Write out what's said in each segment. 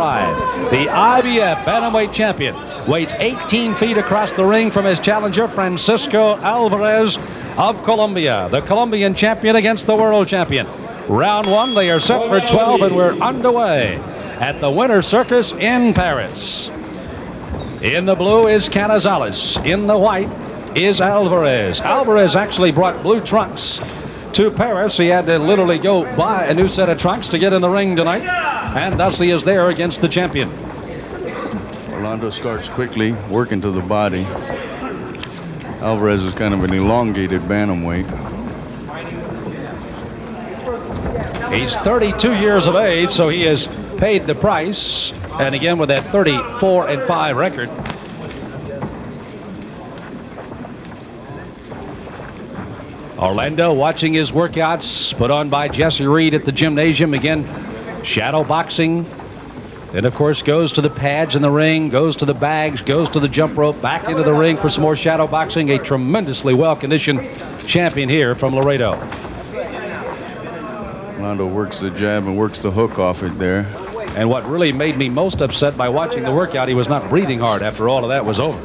5. The IBF bantamweight champion weighs 18 feet across the ring from his challenger, Francisco Alvarez of Colombia. The Colombian champion against the world champion. Round 1, they are set for 12, and we're underway at the Winter Circus in Paris. In the blue is Canizales. In the white is Alvarez. Alvarez actually brought blue trunks to Paris. He had to literally go buy a new set of trunks to get in the ring tonight, and thus he is there against the champion. Orlando starts quickly, working to the body. Alvarez is kind of an elongated bantamweight. He's 32 years of age, so he has paid the price. And again, with that 34-5 record. Orlando watching his workouts put on by Jesse Reed at the gymnasium. Again, shadow boxing. Then, of course, goes to the pads in the ring, goes to the bags, goes to the jump rope, back into the ring for some more shadow boxing. A tremendously well-conditioned champion here from Laredo. Orlando works the jab and works the hook off it there. And what really made me most upset by watching the workout, he was not breathing hard after all of that was over.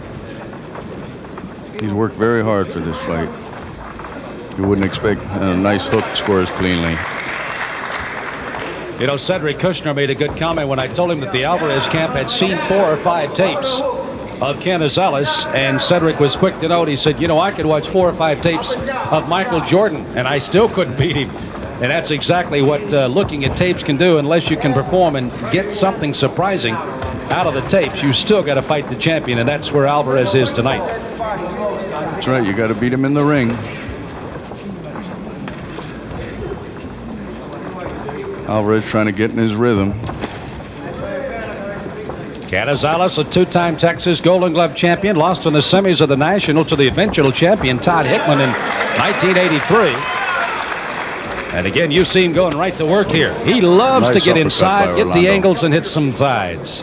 He's worked very hard for this fight. You wouldn't expect a nice hook scores cleanly. You know, Cedric Kushner made a good comment when I told him that the Alvarez camp had seen 4 or 5 tapes of Canizales, and Cedric was quick to note. He said, you know, I could watch 4 or 5 tapes of Michael Jordan, and I still couldn't beat him. And that's exactly what looking at tapes can do. Unless you can perform and get something surprising out of the tapes, you still got to fight the champion, and that's where Alvarez is tonight. That's right. You got to beat him in the ring. Alvarez trying to get in his rhythm. Canizales, a 2-time Texas Golden Glove champion, lost in the semis of the National to the eventual champion Todd Hickman in 1983. And again, you see him going right to work here. He loves to get inside, get the angles, and hit some sides.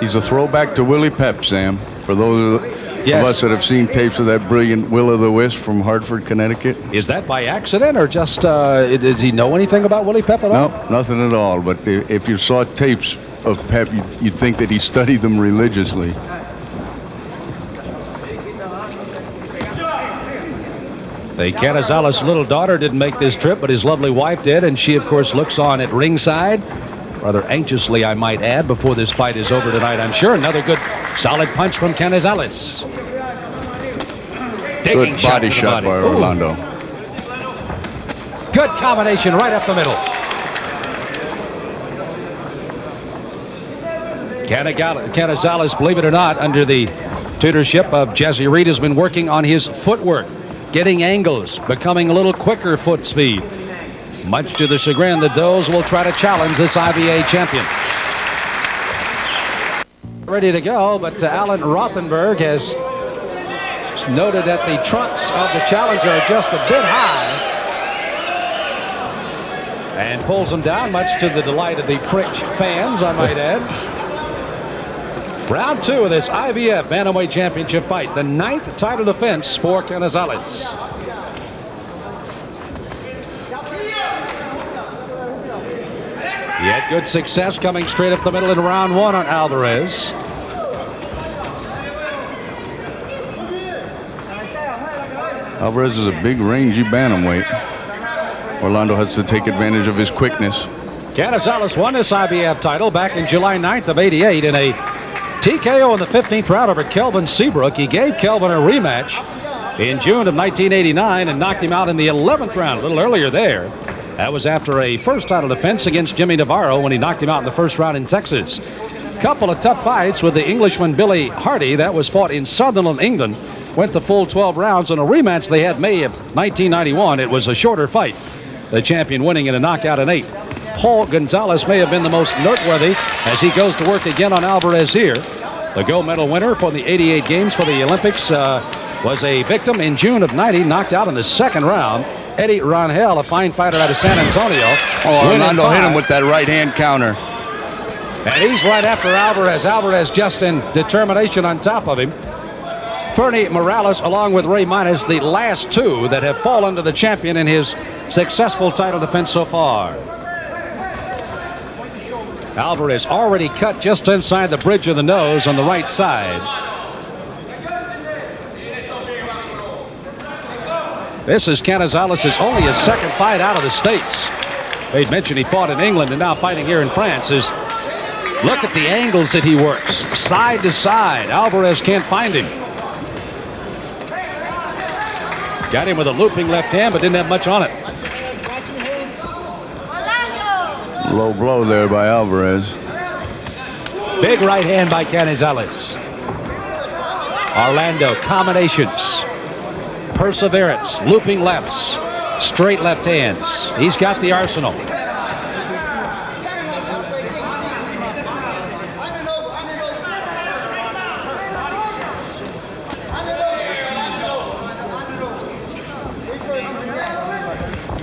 He's a throwback to Willie Pep, Sam. For those of us that have seen tapes of that brilliant Will-o'-the-Wisp from Hartford, Connecticut. Is that by accident, or just does he know anything about Willie Pep at all? No, nothing at all. But if you saw tapes of Pep, you'd think that he studied them religiously. The Canizales' little daughter didn't make this trip, but his lovely wife did, and she, of course, looks on at ringside, rather anxiously, I might add, before this fight is over tonight, I'm sure. Another good, solid punch from Canizales. Good body shot by Orlando. Good combination right up the middle. Canizales, believe it or not, under the tutorship of Jesse Reed, has been working on his footwork, getting angles, becoming a little quicker foot speed. Much to the chagrin that those will try to challenge this IBA champion. Ready to go, but Alan Rothenberg has noted that the trunks of the challenger are just a bit high and pulls them down, much to the delight of the French fans, I might add. Round 2 of this IBF Bantamweight Championship fight, the 9th title defense for Canizales. He had good success coming straight up the middle in round 1 on Alvarez. Alvarez is a big, rangy bantamweight. Orlando has to take advantage of his quickness. Canizales won this IBF title back in July 9th of '88 in a TKO in the 15th round over Kelvin Seabrook. He gave Kelvin a rematch in June of 1989 and knocked him out in the 11th round a little earlier there. That was after a first title defense against Jimmy Navarro when he knocked him out in the first round in Texas. Couple of tough fights with the Englishman Billy Hardy. That was fought in Sutherland, England. Went the full 12 rounds. On a rematch they had May of 1991. It was a shorter fight. The champion winning in a knockout in 8. Paul Gonzalez may have been the most noteworthy as he goes to work again on Alvarez here. The gold medal winner for the 88 games for the Olympics was a victim in June of '90, knocked out in the second round. Eddie Rangel, a fine fighter out of San Antonio. Oh, Orlando hit him with that right-hand counter. And he's right after Alvarez. Alvarez just in determination on top of him. Fernie Morales, along with Ray Minas, the last two that have fallen to the champion in his successful title defense so far. Alvarez already cut just inside the bridge of the nose on the right side. This is Canizales' only his second fight out of the States. They'd mentioned he fought in England and now fighting here in France. Look at the angles that he works. Side to side. Alvarez can't find him. Got him with a looping left hand, but didn't have much on it. Low blow there by Alvarez. Big right hand by Canizales. Orlando, combinations. Perseverance, looping lefts, straight left hands. He's got the arsenal.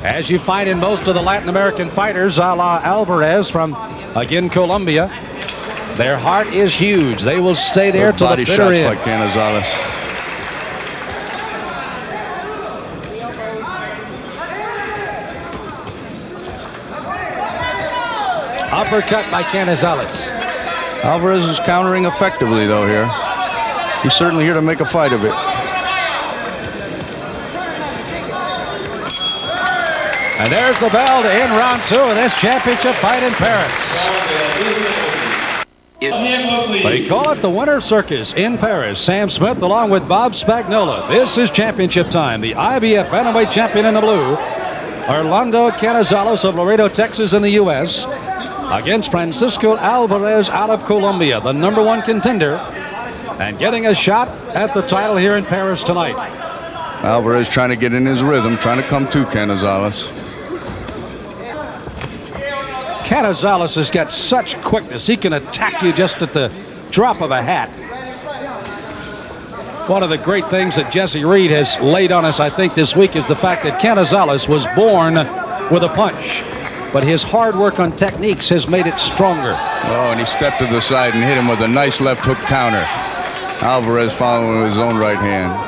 As you find in most of the Latin American fighters, a la Alvarez from, again, Colombia, their heart is huge. They will stay there till the bitter end. Body shots by Canizales. Uppercut by Canizales. Alvarez is countering effectively, though, here. He's certainly here to make a fight of it. And there's the bell to end round 2 of this championship fight in Paris. They call it the Winter Circus in Paris. Sam Smith along with Bob Spagnola. This is championship time. The IBF Bantamweight champion in the blue, Orlando Canizales of Laredo, Texas in the U.S. against Francisco Alvarez out of Colombia, the #1 contender, and getting a shot at the title here in Paris tonight. Alvarez trying to get in his rhythm, trying to come to Canizales. Canizales has got such quickness. He can attack you just at the drop of a hat. One of the great things that Jesse Reed has laid on us, I think, this week is the fact that Canizales was born with a punch, but his hard work on techniques has made it stronger. Oh, and he stepped to the side and hit him with a nice left hook counter. Alvarez following with his own right hand.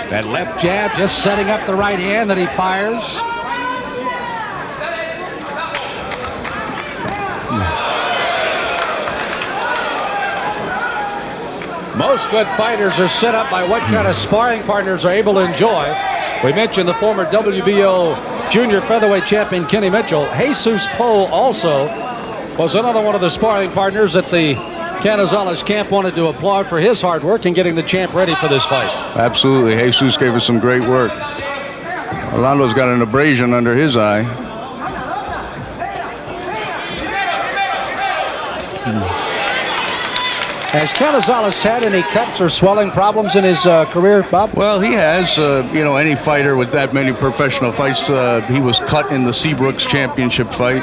That left jab just setting up the right hand that he fires. Most good fighters are set up by what kind of sparring partners are able to enjoy. We mentioned the former WBO junior featherweight champion Kenny Mitchell. Jesus Poe also was another one of the sparring partners that the Canizales camp wanted to applaud for his hard work in getting the champ ready for this fight. Absolutely. Jesus gave us some great work. Orlando's got an abrasion under his eye. Has Canizales had any cuts or swelling problems in his career, Bob? Well, he has. You know, any fighter with that many professional fights, he was cut in the Seabrooks championship fight.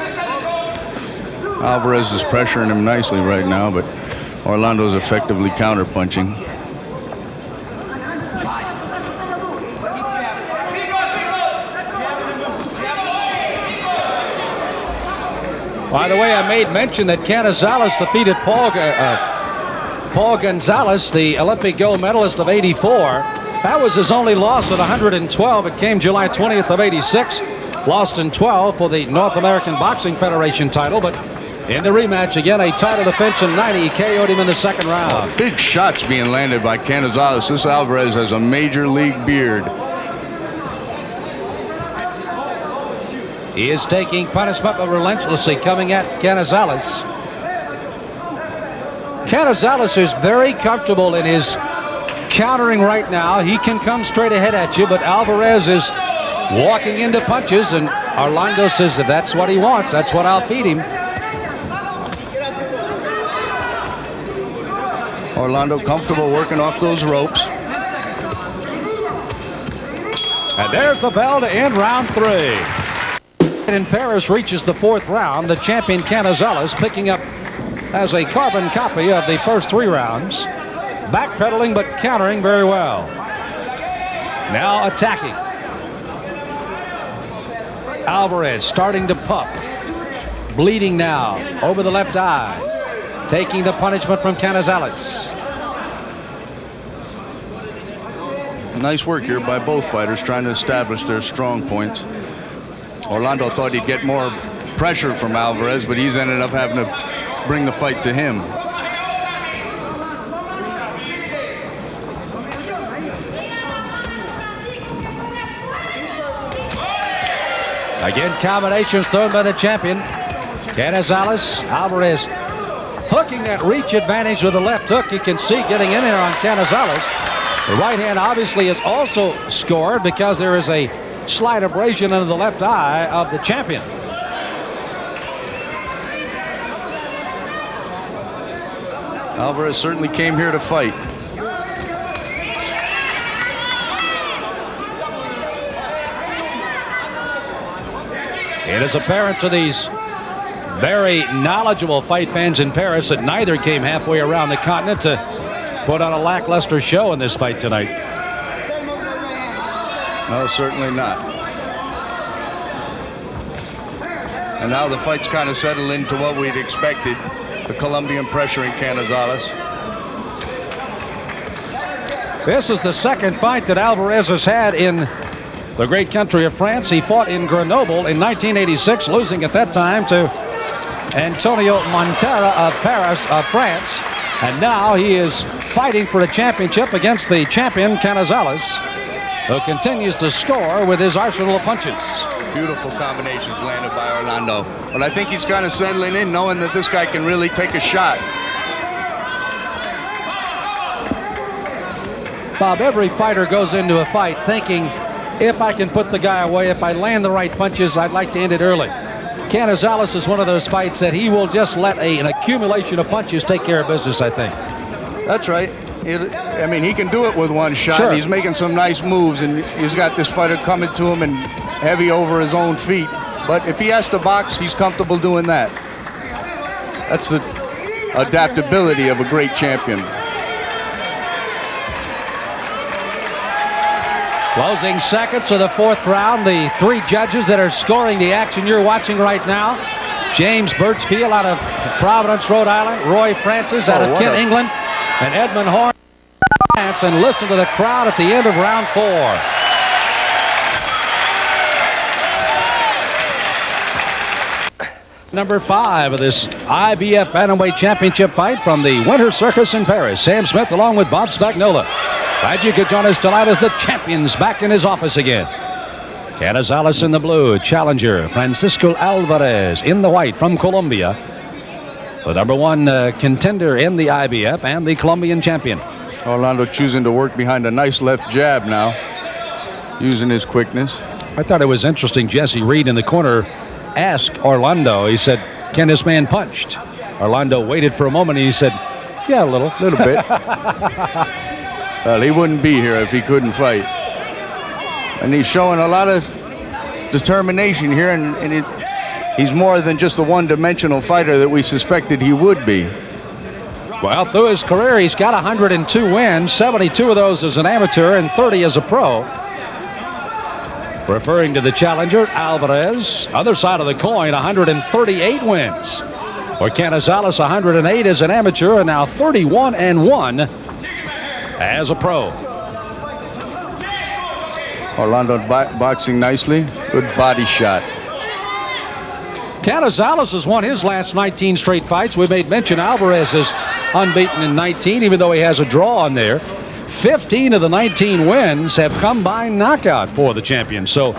Alvarez is pressuring him nicely right now, but Orlando's effectively counterpunching. By the way, I made mention that Canizales defeated Paul Gonzalez, the Olympic gold medalist of '84. That was his only loss at 112. It came July 20th of '86. Lost in 12 for the North American Boxing Federation title, but in the rematch again, a title defense in '90. He KO'd him in the second round. Big shots being landed by Canizales. This Alvarez has a major league beard. He is taking punishment, but relentlessly coming at Canizales. Canizales is very comfortable in his countering right now. He can come straight ahead at you, but Alvarez is walking into punches, and Orlando says that that's what he wants. That's what I'll feed him. Orlando comfortable working off those ropes. And there's the bell to end round 3. In Paris reaches the 4th round. The champion Canizales picking up as a carbon copy of the first 3 rounds. Backpedaling but countering very well. Now attacking. Alvarez starting to puff. Bleeding now over the left eye. Taking the punishment from Canizales. Nice work here by both fighters trying to establish their strong points. Orlando thought he'd get more pressure from Alvarez, but he's ended up having to bring the fight to him. Again, combinations thrown by the champion. Canizales, Alvarez hooking that reach advantage with the left hook. You can see getting in there on Canizales. The right hand obviously is also scored because there is a slight abrasion under the left eye of the champion. Alvarez certainly came here to fight. It is apparent to these very knowledgeable fight fans in Paris that neither came halfway around the continent to put on a lackluster show in this fight tonight. No, certainly not. And now the fight's kind of settled into what we'd expected. The Colombian pressure in Canizales. This is the second fight that Alvarez has had in the great country of France. He fought in Grenoble in 1986, losing at that time to Antonio Montera of Paris, of France. And now he is fighting for a championship against the champion Canizales, who continues to score with his arsenal of punches. Beautiful combinations landed by Orlando. But I think he's kind of settling in, knowing that this guy can really take a shot. Bob, every fighter goes into a fight thinking, if I can put the guy away, if I land the right punches, I'd like to end it early. Canizales is one of those fights that he will just let an accumulation of punches take care of business, I think. That's right. I mean, he can do it with one shot. Sure. He's making some nice moves, and he's got this fighter coming to him and heavy over his own feet. But if he has to box, he's comfortable doing that. That's the adaptability of a great champion. Closing seconds of the fourth round. The three judges that are scoring the action you're watching right now: James Birchfield out of Providence, Rhode Island, Roy Francis out of Kent, England, and Edmund Horn. And listen to the crowd at the end of round 4. Number 5 of this IBF Bantamweight Championship fight from the Winter Circus in Paris. Sam Smith along with Bob Spagnola. Glad you could join us tonight as the champions back in his office again. Canizales in the blue, challenger Francisco Alvarez in the white from Colombia. The number 1 contender in the IBF and the Colombian champion. Orlando choosing to work behind a nice left jab now, using his quickness. I thought it was interesting. Jesse Reed in the corner asked Orlando, he said, can this man punched? Orlando waited for a moment and he said, yeah, a little bit. Well, he wouldn't be here if he couldn't fight. And he's showing a lot of determination here, and he's more than just the one-dimensional fighter that we suspected he would be. Well, through his career, he's got 102 wins, 72 of those as an amateur and 30 as a pro. Referring to the challenger, Alvarez, other side of the coin, 138 wins. For Canizales, 108 as an amateur and now 31-1 as a pro. Orlando boxing nicely. Good body shot. Canizales has won his last 19 straight fights. We made mention Alvarez is unbeaten in 19, even though he has a draw on there. 15 of the 19 wins have come by knockout for the champion. So,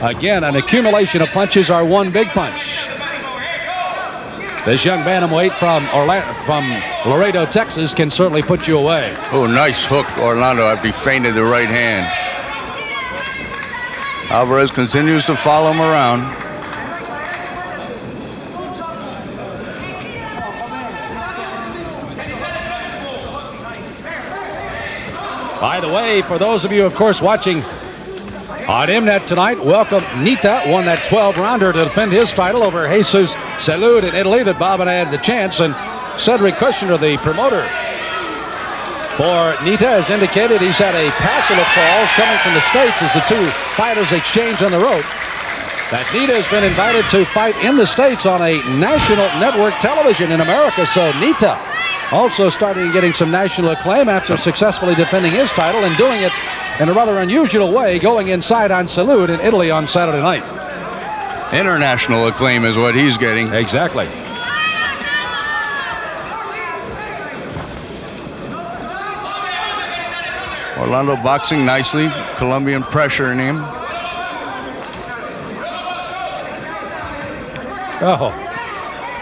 again, an accumulation of punches are one big punch. This young bantamweight from Laredo, Texas, can certainly put you away. Oh, nice hook, Orlando, after he feinted the right hand. Alvarez continues to follow him around. By the way, for those of you, of course, watching on Mnet tonight, welcome Nita, won that 12-rounder to defend his title over Jesus Salud in Italy that Bob and I had the chance. And Cedric Kushner, the promoter for Nita, has indicated he's had a passel of calls coming from the States as the two fighters exchange on the road. That Nita has been invited to fight in the States on a national network television in America. So Nita Also starting getting some national acclaim after successfully defending his title and doing it in a rather unusual way, going inside on Salute in Italy on Saturday night. International acclaim is what he's getting. Exactly. Orlando boxing nicely. Colombian pressuring him. Oh.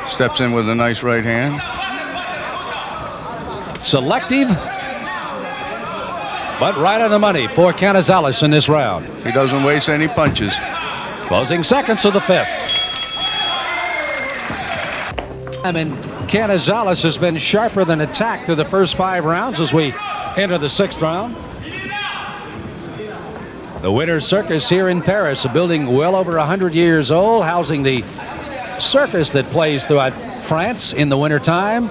Steps in with a nice right hand. Selective, but right on the money for Canizales in this round. He doesn't waste any punches. Closing seconds of the 5th. I mean, Canizales has been sharper than attack through the first 5 rounds as we enter the 6th round. The Winter Circus here in Paris, a building well over 100 years old, housing the circus that plays throughout France in the wintertime.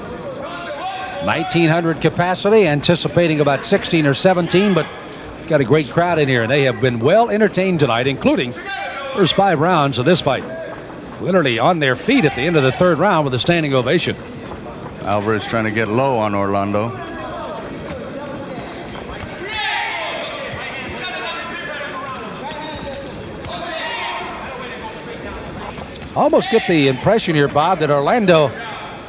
1,900 capacity, anticipating about 16 or 17, but got a great crowd in here, and they have been well entertained tonight, including first 5 rounds of this fight. Literally on their feet at the end of the 3rd round with a standing ovation. Alvarez trying to get low on Orlando. Almost get the impression here, Bob, that Orlando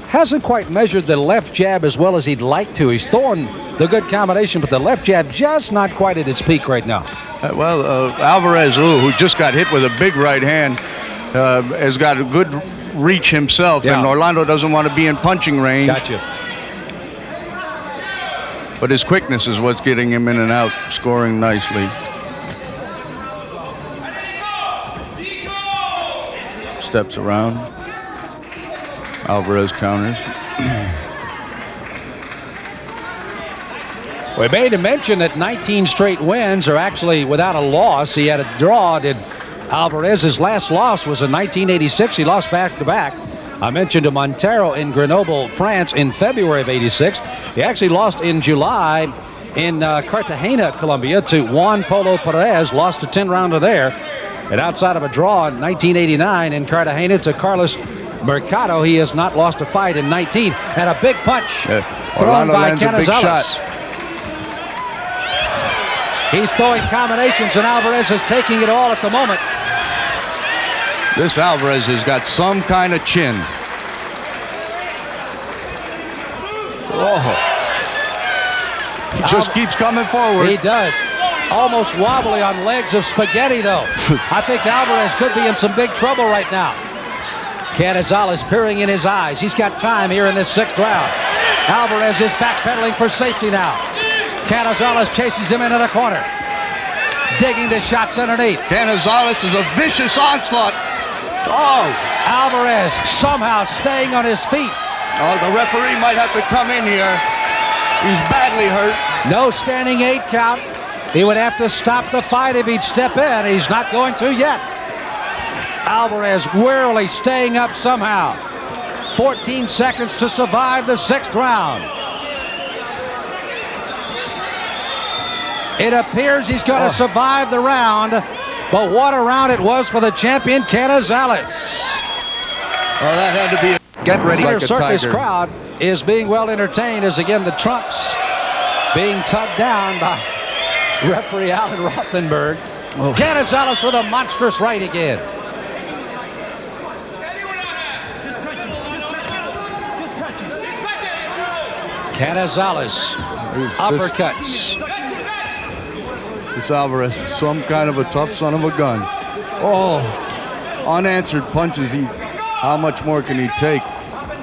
hasn't quite measured the left jab as well as he'd like to. He's throwing the good combination, but the left jab just not quite at its peak right now. Alvarez, who just got hit with a big right hand, has got a good reach himself, and Orlando doesn't want to be in punching range. Gotcha. But his quickness is what's getting him in and out, scoring nicely. Steps around. Alvarez counters. We made a mention that 19 straight wins are actually without a loss. He had a draw, did Alvarez. His last loss was in 1986. He lost back-to-back. I mentioned to Montero in Grenoble, France in February of '86. He actually lost in July in Cartagena, Colombia to Juan Polo Perez, lost a 10-rounder there. And outside of a draw in 1989 in Cartagena to Carlos Mercado, he has not lost a fight in 19. And a big punch thrown by Canizales. He's throwing combinations, and Alvarez is taking it all at the moment. This Alvarez has got some kind of chin. Oh. He just keeps coming forward. He does. Almost wobbly on legs of spaghetti, though. I think Alvarez could be in some big trouble right now. Canizales peering in his eyes. He's got time here in this 6th round. Alvarez is backpedaling for safety now. Canizales chases him into the corner. Digging the shots underneath. Canizales is a vicious onslaught. Oh! Alvarez somehow staying on his feet. Oh, the referee might have to come in here. He's badly hurt. No standing 8 count. He would have to stop the fight if he'd step in. He's not going to yet. Alvarez wearily staying up somehow. 14 seconds to survive the 6th round. It appears he's going to survive the round, but what a round it was for the champion, Canizales. Oh, that had to be a get ready like a circus tiger. Crowd is being well entertained as again the trunks being tugged down by referee Alan Rothenberg. Canizales with a monstrous right again. Canizales uppercuts. This Alvarez is some kind of a tough son of a gun. Oh, unanswered punches. How much more can he take?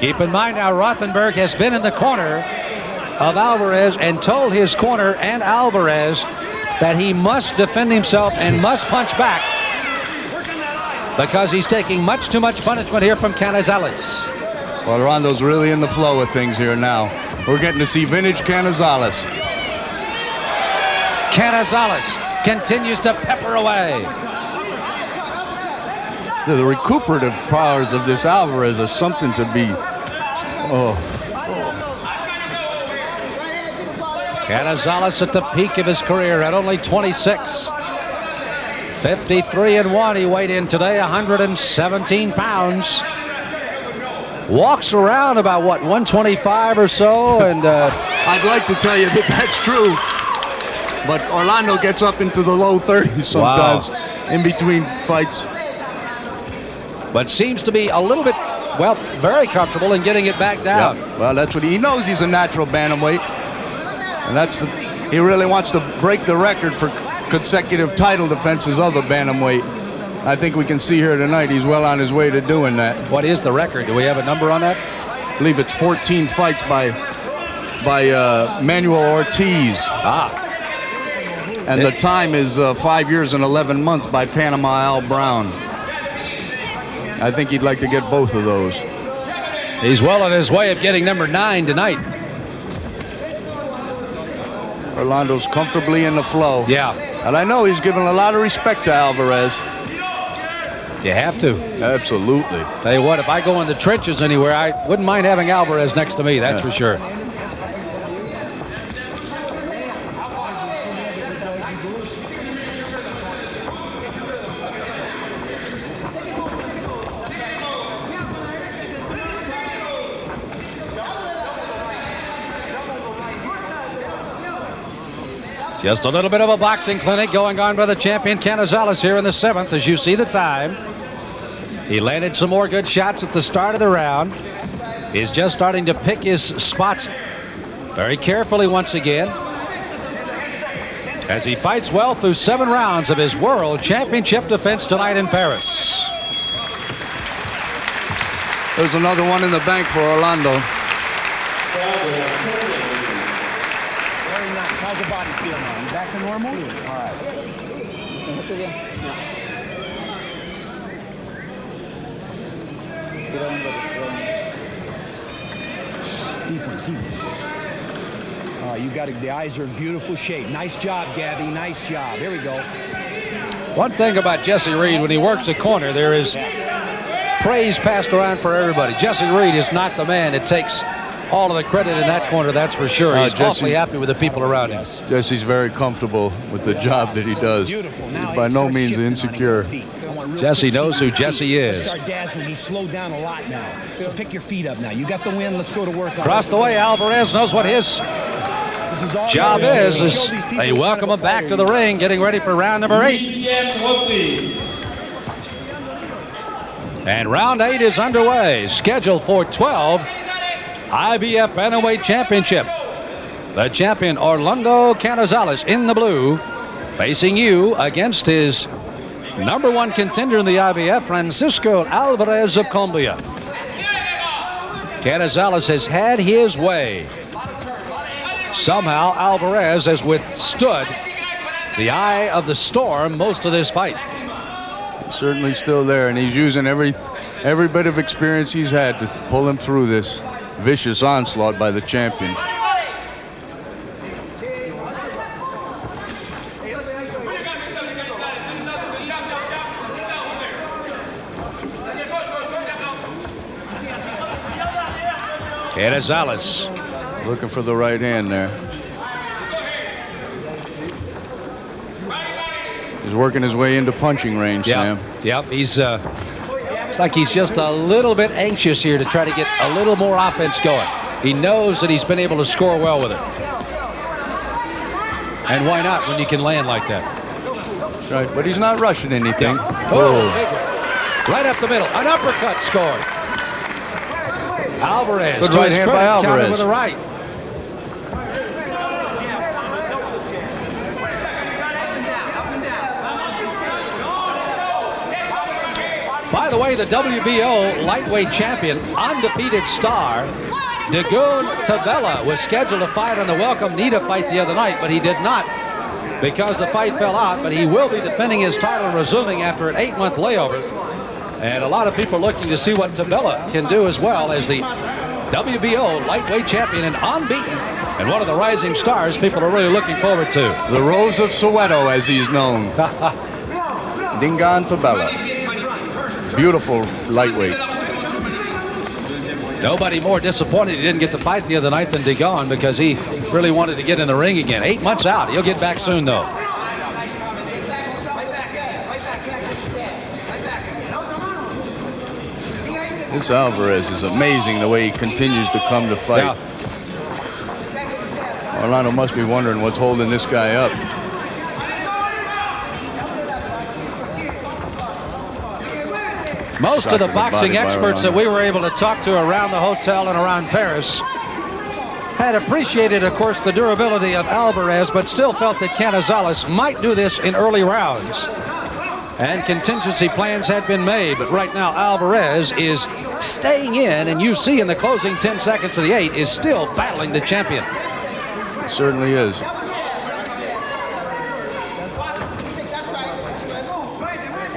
Keep in mind now, Rothenberg has been in the corner of Alvarez and told his corner and Alvarez that he must defend himself and must punch back because he's taking much too much punishment here from Canizales. Well, Rondo's really in the flow of things here now. We're getting to see vintage Canizales. Canizales continues to pepper away. The recuperative powers of this Alvarez are something to be. Canizales at the peak of his career at only 26. 53-1. He weighed in today, 117 pounds. walks around about, what, 125 or so? And I'd like to tell you that that's true, but Orlando gets up into the low 30s sometimes in between fights. But seems to be a little bit, well, very comfortable in getting it back down. Yeah. Well, that's what he knows. He's a natural bantamweight, and he really wants to break the record for consecutive title defenses of a bantamweight. I think we can see here tonight he's well on his way to doing that. What is the record? Do we have a number on that? I believe it's 14 fights by Manuel Ortiz. And the time is 5 years and 11 months by Panama Al Brown. I think he'd like to get both of those. He's well on his way of getting number 9 tonight. Orlando's comfortably in the flow. Yeah. And I know he's given a lot of respect to Alvarez. You have to. Absolutely. Tell you what, if I go in the trenches anywhere, I wouldn't mind having Alvarez next to me, that's for sure. Just a little bit of a boxing clinic going on by the champion Canizales here in the 7th, as you see the time. He landed some more good shots at the start of the round. He's just starting to pick his spots very carefully once again, as he fights well through 7 rounds of his World Championship defense tonight in Paris. There's another one in the bank for Orlando. Very nice. How's your body feel now? You back to normal? All right. Deep one. All right, you got it. The eyes are in beautiful shape. Nice job, Gabby. Nice job. Here we go. One thing about Jesse Reed, when he works a corner, there is praise passed around for everybody. Jesse Reed is not the man that takes all of the credit in that corner, that's for sure. He's awfully happy with the people around him. Jesse's very comfortable with the job that he does. He's by no means insecure. Jesse knows who Jesse is. Start dazzling. He's slowed down a lot now. So pick your feet up now. You got the win. Let's go to work. Across the way, Alvarez knows what his job is they welcome him back to the ring, getting ready for round number 8. And round 8 is underway, scheduled for 12 IBF Bantamweight Championship. The champion Orlando Canizales in the blue, facing you against his number 1 contender in the IBF, Francisco Alvarez of Colombia. Canizales has had his way. Somehow Alvarez has withstood the eye of the storm most of this fight. He's certainly still there, and he's using every bit of experience he's had to pull him through this vicious onslaught by the champion. Canizales looking for the right hand there. He's working his way into punching range, Sam. Yep, he's it's like he's just a little bit anxious here to try to get a little more offense going. He knows that he's been able to score well with it. And why not when you can land like that? Right, but he's not rushing anything. Yeah. Oh, big one. Right up the middle. An uppercut scored. Alvarez. Good right hand by Alvarez. With a right. By the way, the WBO lightweight champion, undefeated star, Dagoon Tabella, was scheduled to fight on the Welcome Nita fight the other night, but he did not because the fight fell out. But he will be defending his title and resuming after an 8-month layover. And a lot of people looking to see what Tabella can do as well as the WBO lightweight champion and unbeaten, and one of the rising stars people are really looking forward to. The Rose of Soweto, as he's known. Dingaan Tabella. Beautiful lightweight. Nobody more disappointed he didn't get to fight the other night than Dagoon, because he really wanted to get in the ring again. 8 months out. He'll get back soon, though. This Alvarez is amazing the way he continues to come to fight. Yeah. Orlando must be wondering what's holding this guy up. Most of the boxing experts that we were able to talk to around the hotel and around Paris had appreciated, of course, the durability of Alvarez, but still felt that Canizales might do this in early rounds. And contingency plans had been made, but right now Alvarez is staying in, and you see in the closing 10 seconds of the 8 is still battling the champion. It certainly is.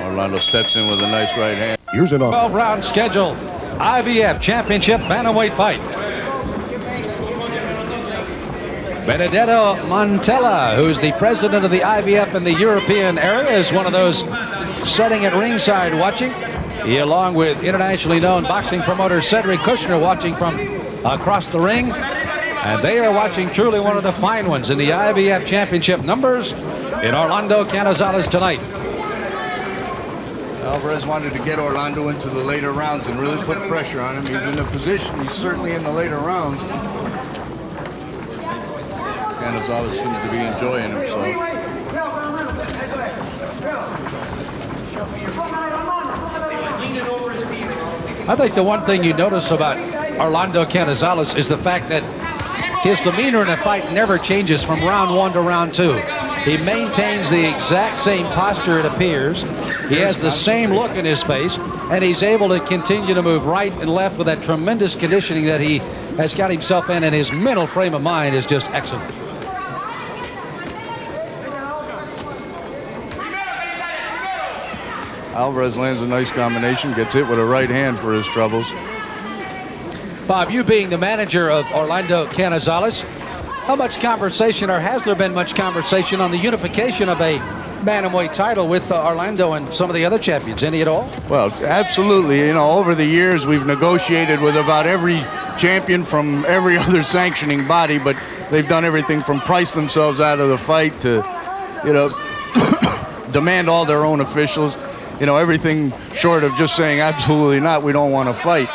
Orlando steps in with a nice right hand. Here's an 12-round schedule. IBF Championship Bantamweight fight. Benedetto Montella, who's the president of the IBF in the European area, is one of those sitting at ringside watching. He, along with internationally known boxing promoter Cedric Kushner, watching from across the ring. And they are watching truly one of the fine ones in the IBF Championship numbers in Orlando, Canizales tonight. Alvarez wanted to get Orlando into the later rounds and really put pressure on him. He's in a position, he's certainly in the later rounds. Canizales seems to be enjoying himself. I think the one thing you notice about Orlando Canizales is the fact that his demeanor in a fight never changes from round 1 to round 2. He maintains the exact same posture, it appears. He has the same look in his face, and he's able to continue to move right and left with that tremendous conditioning that he has got himself in, and his mental frame of mind is just excellent. Alvarez lands a nice combination, gets hit with a right hand for his troubles. Bob, you being the manager of Orlando Canizales, how much conversation, or has there been much conversation on the unification of a bantamweight title with Orlando and some of the other champions? Any at all? Well, absolutely. You know, over the years, we've negotiated with about every champion from every other sanctioning body, but they've done everything from price themselves out of the fight to, you know, demand all their own officials. You know, everything short of just saying absolutely not, we don't want to fight.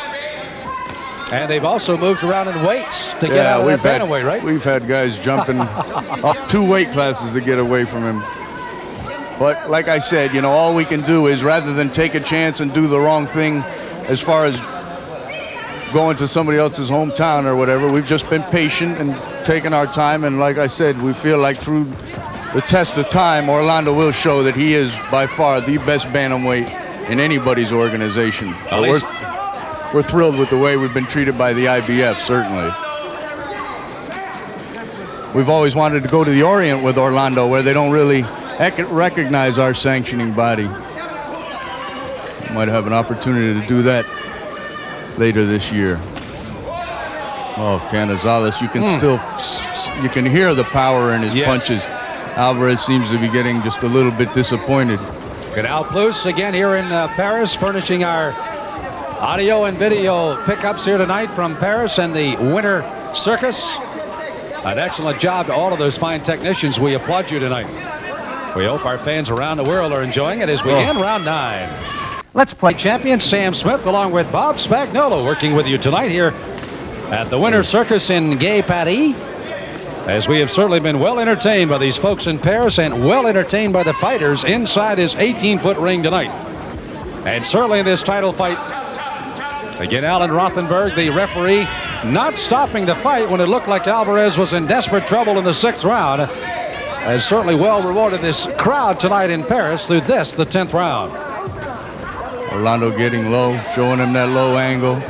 And they've also moved around in weights to get out of that bantamweight, right? We've had guys jumping up 2 weight classes to get away from him. But like I said, you know, all we can do is, rather than take a chance and do the wrong thing as far as going to somebody else's hometown or whatever, we've just been patient and taken our time. And like I said, we feel like through the test of time, Orlando will show that he is by far the best bantamweight in anybody's organization. We're thrilled with the way we've been treated by the IBF, certainly. We've always wanted to go to the Orient with Orlando, where they don't really recognize our sanctioning body. We might have an opportunity to do that later this year. Oh, Canizales, you can still, you can hear the power in his punches. Alvarez seems to be getting just a little bit disappointed. Canal Plus again here in Paris, furnishing our audio and video pickups here tonight from Paris and the Winter Circus. An excellent job to all of those fine technicians. We applaud you tonight. We hope our fans around the world are enjoying it as we end round 9. Let's play champion Sam Smith along with Bob Spagnuolo working with you tonight here at the Winter Circus in Gay Paris, as we have certainly been well entertained by these folks in Paris and well entertained by the fighters inside his 18-foot ring tonight. And certainly in this title fight, again, Alan Rothenberg, the referee, not stopping the fight when it looked like Alvarez was in desperate trouble in the 6th round, has certainly well rewarded this crowd tonight in Paris through this, the 10th round. Orlando getting low, showing him that low angle.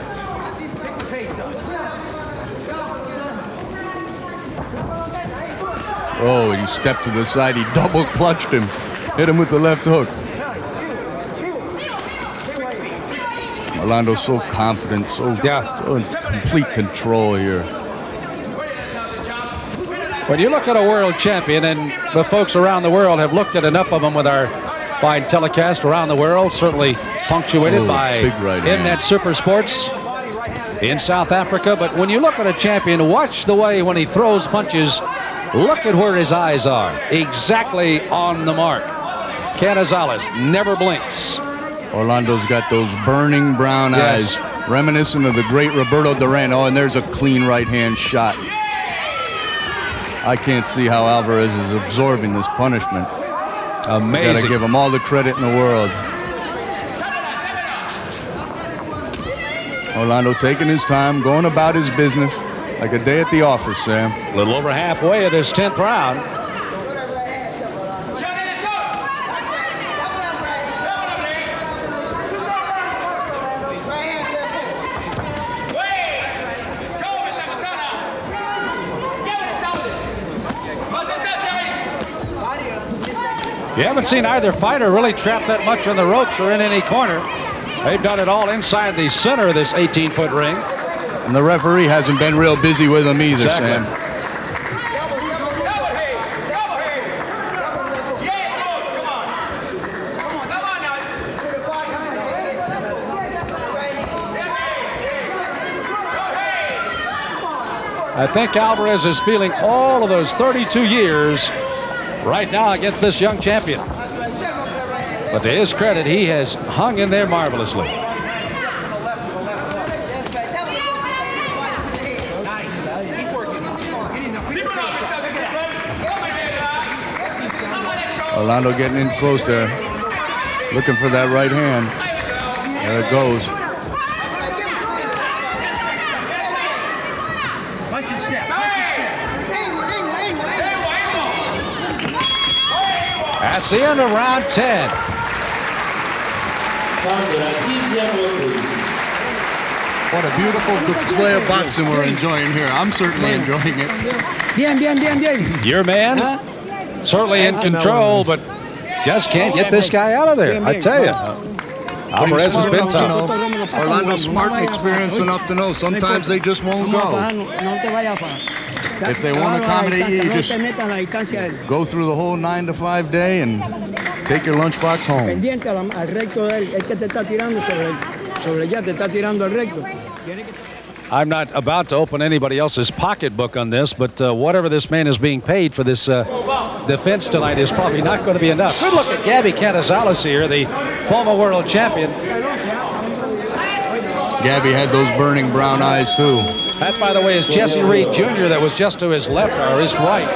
Oh, he stepped to the side. He double clutched him. Hit him with the left hook. Orlando's so confident, so in complete control here. When you look at a world champion, and the folks around the world have looked at enough of them with our fine telecast around the world, certainly punctuated by Mnet Super Sports in South Africa. But when you look at a champion, watch the way when he throws punches, look at where his eyes are. Exactly on the mark. Canizales never blinks. Orlando's got those burning brown eyes, Reminiscent of the great Roberto Duran. Oh, and there's a clean right-hand shot. I can't see how Alvarez is absorbing this punishment. Amazing. Got to give him all the credit in the world. Orlando taking his time, going about his business like a day at the office, Sam. A little over halfway of this 10th round. You haven't seen either fighter really trap that much on the ropes or in any corner. They've done it all inside the center of this 18-foot ring. And the referee hasn't been real busy with him either, Exactly. Sam. I think Alvarez is feeling all of those 32 years right now against this young champion. But to his credit, he has hung in there marvelously. Orlando getting in close there, looking for that right hand. There it goes. That's the end of round 10. What a beautiful display of boxing we're enjoying here. I'm certainly enjoying it. Your man, certainly in control, but just can't get this guy out of there. I tell you. Alvarez has been tough. Orlando's smart and experienced enough to know sometimes they just won't go. If they won't accommodate you, you just go through the whole 9 to 5 day and take your lunchbox home. I'm not about to open anybody else's pocketbook on this, but whatever this man is being paid for this defense tonight is probably not going to be enough. Good look at Gabby Canizales here, the former world champion. Gabby had those burning brown eyes, too. That, by the way, is Jesse Reed Jr. that was just to his left or his right.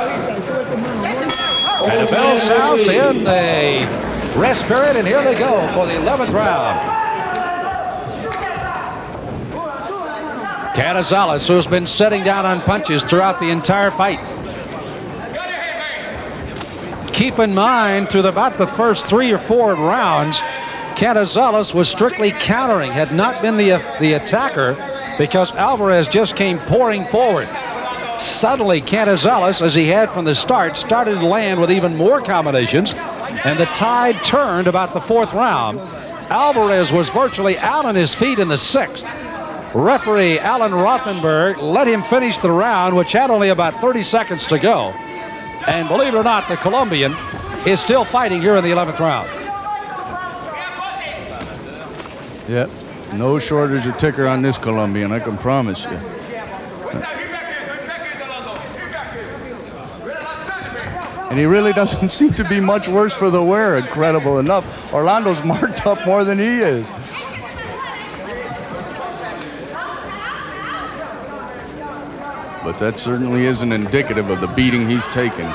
And the bell sounds to end the rest period, and here they go for the 11th round. Canizales, who's been sitting down on punches throughout the entire fight. Keep in mind, through about the first 3 or 4 rounds, Canizales was strictly countering, had not been the attacker, because Alvarez just came pouring forward. Suddenly, Canizales, as he had from the start, started to land with even more combinations, and the tide turned about the 4th round. Alvarez was virtually out on his feet in the 6th. Referee Alan Rothenberg let him finish the round, which had only about 30 seconds to go. And believe it or not, the Colombian is still fighting here in the 11th round. Yep, no shortage of ticker on this Colombian, I can promise you. And he really doesn't seem to be much worse for the wear, incredible enough. Orlando's marked up more than he is. But that certainly isn't indicative of the beating he's taken.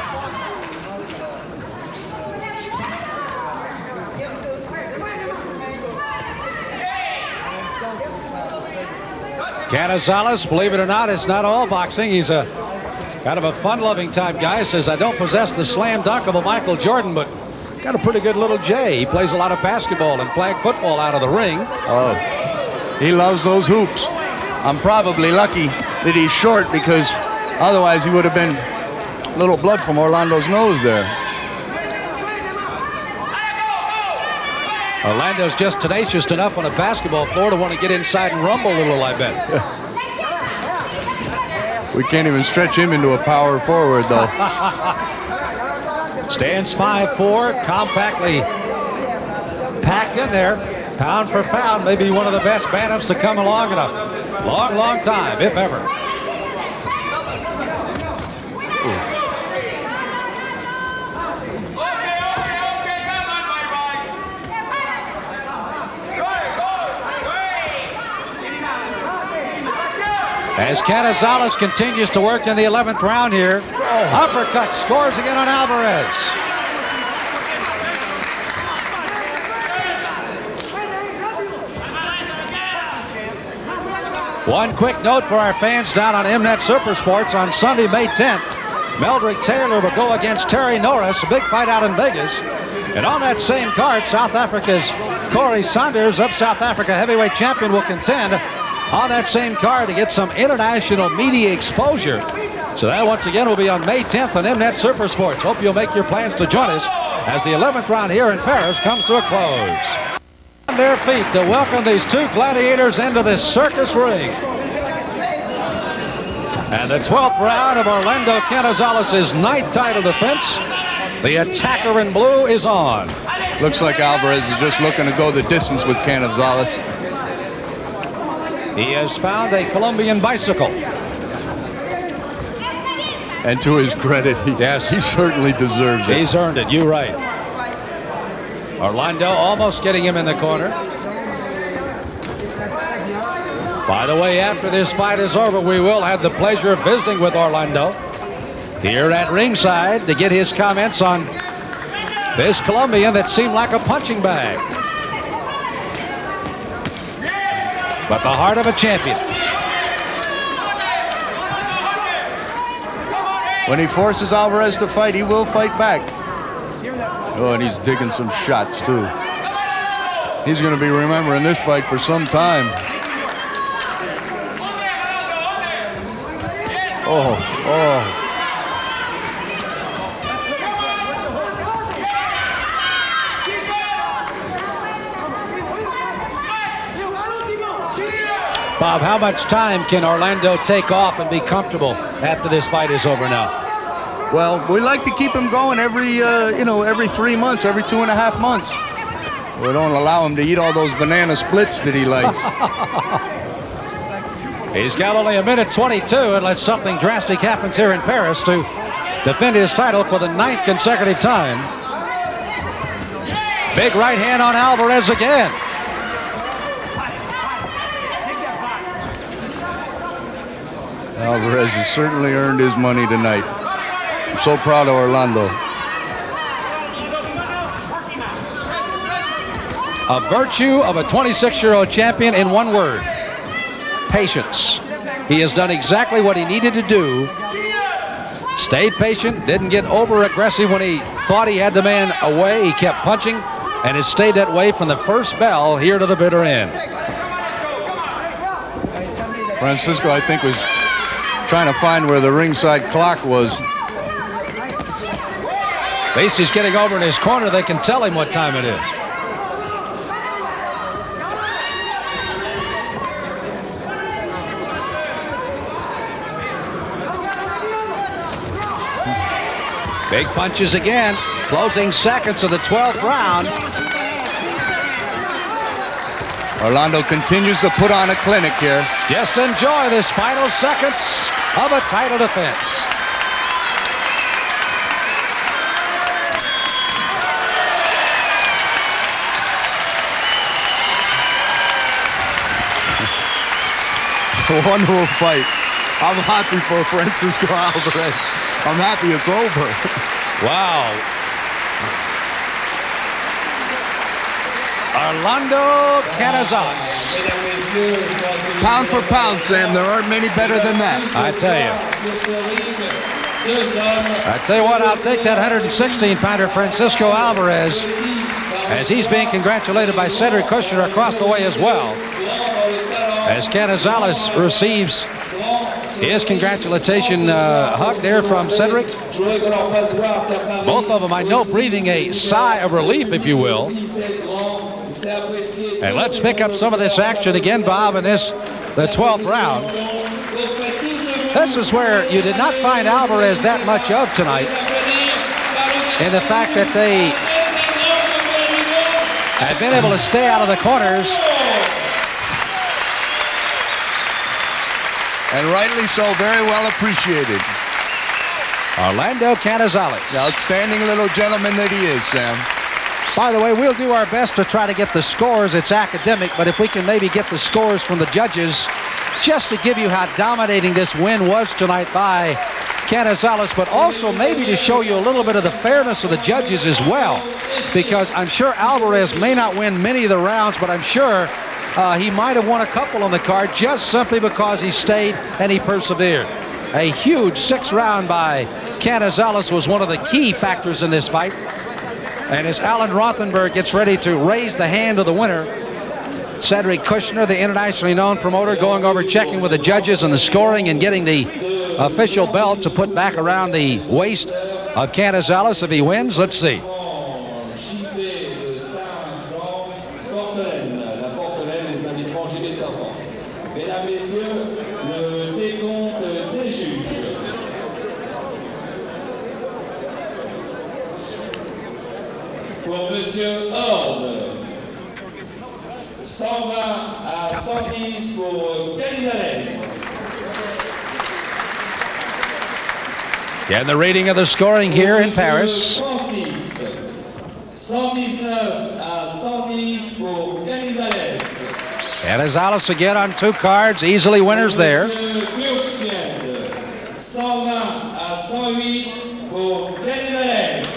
Canizales, believe it or not, it's not all boxing. He's a kind of a fun-loving type guy. Says, I don't possess the slam dunk of a Michael Jordan, but got a pretty good little J. He plays a lot of basketball and flag football out of the ring. Oh, he loves those hoops. I'm probably lucky that he's short, because otherwise he would have been a little blood from Orlando's nose there. Orlando's just tenacious enough on a basketball floor to want to get inside and rumble a little, I bet. We can't even stretch him into a power forward, though. Stands 5'4", compactly packed in there. Pound for pound, maybe one of the best bantams to come along in a long, long time, if ever. As Canizales continues to work in the 11th round here. Uppercut scores again on Alvarez. One quick note for our fans down on Mnet Supersports on Sunday, May 10th. Meldrick Taylor will go against Terry Norris, a big fight out in Vegas. And on that same card, South Africa's Corey Saunders, of South Africa heavyweight champion, will contend on that same card to get some international media exposure. So that once again will be on May 10th on Mnet Supersports. Hope you'll make your plans to join us as the 11th round here in Paris comes to a close. On their feet to welcome these two gladiators into this circus ring. And the 12th round of Orlando Canizales' night title defense. The attacker in blue is on. Looks like Alvarez is just looking to go the distance with Canizales. He has found a Colombian bicycle. And to his credit, he certainly deserves it. He's earned it. You're right. Orlando almost getting him in the corner. By the way, after this fight is over, we will have the pleasure of visiting with Orlando here at ringside to get his comments on this Colombian that seemed like a punching bag. But the heart of a champion. When he forces Alvarez to fight, he will fight back. Oh, and he's digging some shots, too. He's going to be remembering this fight for some time. Oh. Bob, how much time can Orlando take off and be comfortable after this fight is over now? Well, we like to keep him going every 3 months, every 2.5 months. We don't allow him to eat all those banana splits that he likes. He's got only 1:22 unless something drastic happens here in Paris to defend his title for the 9th consecutive time. Big right hand on Alvarez again. Alvarez has certainly earned his money tonight. I'm so proud of Orlando. A virtue of a 26-year-old champion in one word: patience. He has done exactly what he needed to do. Stayed patient, didn't get over aggressive when he thought he had the man away. He kept punching, and it stayed that way from the first bell here to the bitter end. Francisco, I think, was trying to find where the ringside clock was. At least he's getting over in his corner. They can tell him what time it is. Big punches again. Closing seconds of the 12th round. Orlando continues to put on a clinic here. Just enjoy this final seconds of a title defense. A wonderful fight. I'm happy for Francisco Alvarez. I'm happy it's over. Wow. Orlando Canizales. Pound for pound, Sam, there aren't many better than that. I tell you what, I'll take that 116-pounder Francisco Alvarez, as he's being congratulated by Cedric Kushner across the way as well, as Canizales receives his congratulation hug there from Cedric. Both of them, I know, breathing a sigh of relief, if you will. And let's pick up some of this action again, Bob, in the 12th round. This is where you did not find Alvarez that much of tonight, in the fact that they have been able to stay out of the corners. And rightly so, very well appreciated. Orlando Canizales. The outstanding little gentleman that he is, Sam. By the way, we'll do our best to try to get the scores. It's academic, but if we can maybe get the scores from the judges just to give you how dominating this win was tonight by Canizales, but also maybe to show you a little bit of the fairness of the judges as well, because I'm sure Alvarez may not win many of the rounds, but I'm sure he might have won a couple on the card just simply because he stayed and he persevered. A huge 6th round by Canizales was one of the key factors in this fight. And as Alan Rothenberg gets ready to raise the hand of the winner, Cedric Kushner, the internationally known promoter, going over checking with the judges and the scoring and getting the official belt to put back around the waist of Canizales if he wins. Let's see. Pour Monsieur Horde, 120 à 110 pour Canizales. And the reading of the scoring here in Paris. 119 à 110 pour Canizales. Canizales again on 2 cards, easily winners there. 120 à 108 pour Canizales.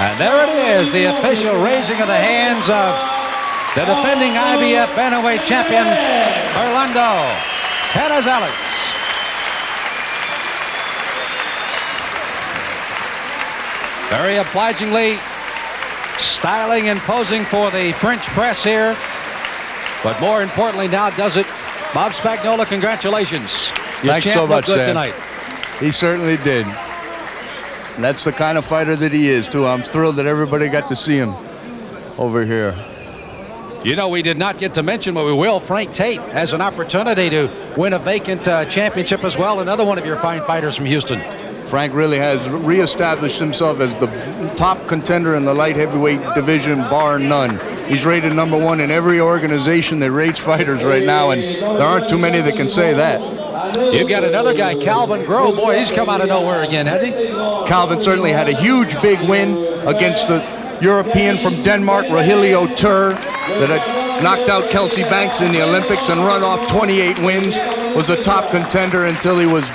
And there it is, the official raising of the hands of the defending IBF bantamweight champion, Orlando Canizales. Very obligingly styling and posing for the French press here. But more importantly now does it. Bob Spagnola, congratulations. Your Thanks champ so much, looked good Sam. tonight. He certainly did. That's the kind of fighter that he is, too. I'm thrilled that everybody got to see him over here. You know, we did not get to mention, but we will. Frank Tate has an opportunity to win a vacant championship as well. Another one of your fine fighters from Houston. Frank really has reestablished himself as the top contender in the light heavyweight division, bar none. He's rated #1 in every organization that rates fighters right now, and there aren't too many that can say that. You've got another guy, Calvin Grove. Boy, he's come out of nowhere again, hasn't he? Calvin certainly had a huge big win against the European from Denmark, Rogelio Tur, that had knocked out Kelsey Banks in the Olympics and run off 28 wins, was a top contender until he was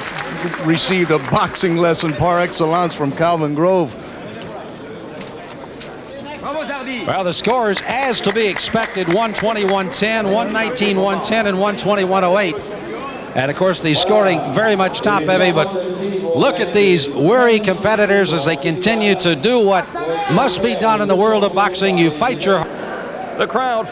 received a boxing lesson par excellence from Calvin Grove. Well, the scores, as to be expected, 120-110, 119-110, and 120-108. And, of course, the scoring very much top-heavy, but look at these weary competitors as they continue to do what must be done in the world of boxing. You fight your... The crowd...